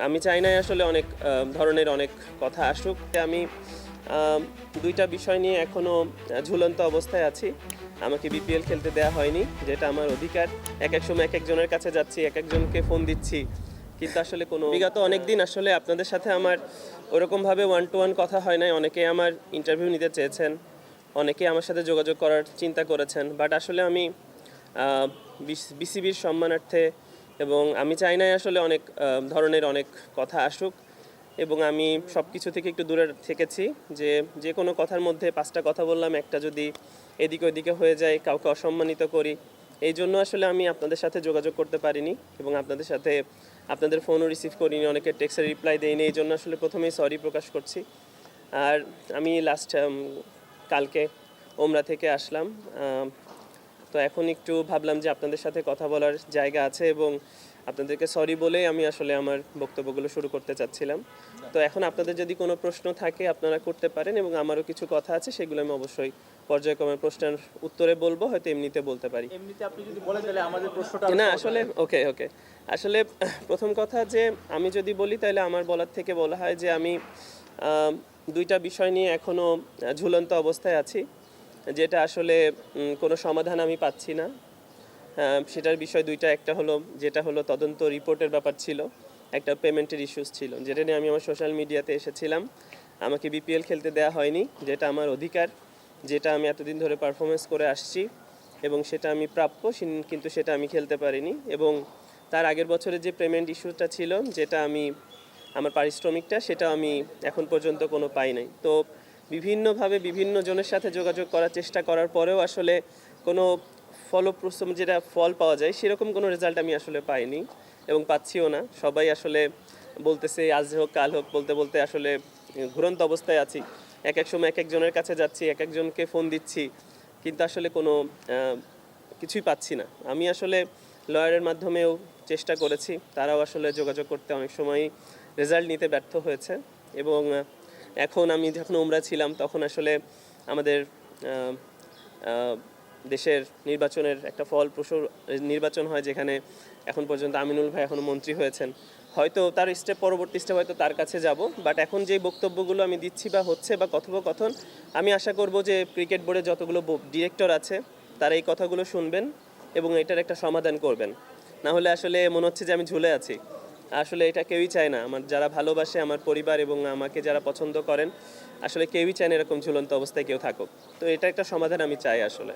আমি চাই না আসলে অনেক ধরনের অনেক কথা আসুক। আমি দুইটা বিষয় নিয়ে এখনো ঝুলন্ত অবস্থায় আছি। আমাকে বিপিএল খেলতে দেয়া হয়নি, যেটা আমার অধিকার। এক সময় এক একজনের কাছে যাচ্ছি, এক একজনকে ফোন দিচ্ছি, কিন্তু আসলে কোনো বিগত অনেক দিন আসলে আপনাদের সাথে আমার ওরকমভাবে ওয়ান টু ওয়ান কথা হয় নাই। অনেকে আমার ইন্টারভিউ নিতে চেয়েছেন, অনেকে আমার সাথে যোগাযোগ করার চিন্তা করেছেন, বাট আসলে আমি বিসিবির সম্মানার্থে এবং আমি চাই না আসলে অনেক ধরনের অনেক কথা আসুক, এবং আমি সব কিছু থেকে একটু দূরে থেকেছি। যে কোনো কথার মধ্যে পাঁচটা কথা বললাম, একটা যদি এদিকে ওদিকে হয়ে যায়, কাউকে অসম্মানিত করি, এই জন্য আসলে আমি আপনাদের সাথে যোগাযোগ করতে পারিনি এবং আপনাদের সাথে আপনাদের ফোনও রিসিভ করিনি, অনেকের টেক্সটের রিপ্লাই দেয়নি। এই জন্য আসলে প্রথমেই সরি প্রকাশ করছি। আর আমি লাস্ট কালকে ওমরা থেকে আসলাম, তো এখন একটু ভাবলাম যে আপনাদের সাথে কথা বলার জায়গা আছে এবং আপনাদেরকে সরি বলেই আমি আসলে আমার বক্তব্যগুলো শুরু করতে চাচ্ছিলাম। তো এখন আপনাদের যদি কোনো প্রশ্ন থাকে আপনারা করতে পারেন, এবং আমারও কিছু কথা আছে, সেগুলো আমি অবশ্যই পর্যায়ক্রমে প্রশ্নের উত্তরে বলবো, হয়তো এমনিতে বলতে পারি। এমনিতে আপনি যদি বলেন তাহলে আমাদের প্রশ্নটা না আসলে ওকে আসলে প্রথম কথা যে আমি যদি বলি তাহলে আমার বলার থেকে বলা হয় যে আমি দুইটা বিষয় নিয়ে এখনও ঝুলন্ত অবস্থায় আছি, যেটা আসলে কোনো সমাধান আমি পাচ্ছি না। সেটার বিষয় দুইটা, একটা হলো যেটা হলো তদন্ত রিপোর্টের ব্যাপার ছিল, একটা পেমেন্টের ইস্যুস ছিল, যেটা নিয়ে আমি আমার সোশ্যাল মিডিয়াতে এসেছিলাম। আমাকে বিপিএল খেলতে দেয়া হয়নি, যেটা আমার অধিকার, যেটা আমি এতদিন ধরে পারফরমেন্স করে আসছি এবং সেটা আমি প্রাপ্য, কিন্তু সেটা আমি খেলতে পারিনি। এবং তার আগের বছরে যে পেমেন্ট ইস্যুটা ছিল, যেটা আমি আমার পারিশ্রমিকটা, সেটা আমি এখন পর্যন্ত কোনো পাই নাই। তো বিভিন্নভাবে বিভিন্ন জনের সাথে যোগাযোগ করার চেষ্টা করার পরেও আসলে কোনো ফলপ্রসূ যেটা ফল পাওয়া যায় সেরকম কোনো রেজাল্ট আমি আসলে পাইনি এবং পাচ্ছিও না। সবাই আসলে বলতেছে আজ হোক কাল হোক, বলতে বলতে আসলে ঘুরন্ত অবস্থায় আছি। এক সময় এক একজনের কাছে যাচ্ছি, এক একজনকে ফোন দিচ্ছি, কিন্তু আসলে কোনো কিছুই পাচ্ছি না। আমি আসলে লয়ারের মাধ্যমেও চেষ্টা করেছি, তারাও আসলে যোগাযোগ করতে অনেক সময়ই রেজাল্ট নিতে ব্যর্থ হয়েছে। এবং এখন আমি যখন ওমরা ছিলাম তখন আসলে আমাদের দেশের নির্বাচনের একটা ফলপ্রসূ নির্বাচন হয়, যেখানে এখন পর্যন্ত আমিনুল ভাই এখনও মন্ত্রী হয়েছেন। হয়তো তার পরবর্তী স্টেপ হয়তো তার কাছে যাব, বাট এখন যেই বক্তব্যগুলো আমি দিচ্ছি বা হচ্ছে বা কথোপকথন, আমি আশা করব যে ক্রিকেট বোর্ডে যতগুলো ডিরেক্টর আছে তারা এই কথাগুলো শুনবেন এবং এটার একটা সমাধান করবেন। না হলে আসলে মনে হচ্ছে যে আমি ঝুলে আছি। আসলে এটা কেউই চায় না। আমার যারা ভালোবাসে, আমার পরিবার এবং আমাকে যারা পছন্দ করেন, আসলে কেউই চায় না এরকম ঝুলন্ত অবস্থায় কেউ থাকুক। তো এটা একটা সমাধান আমি চাই আসলে।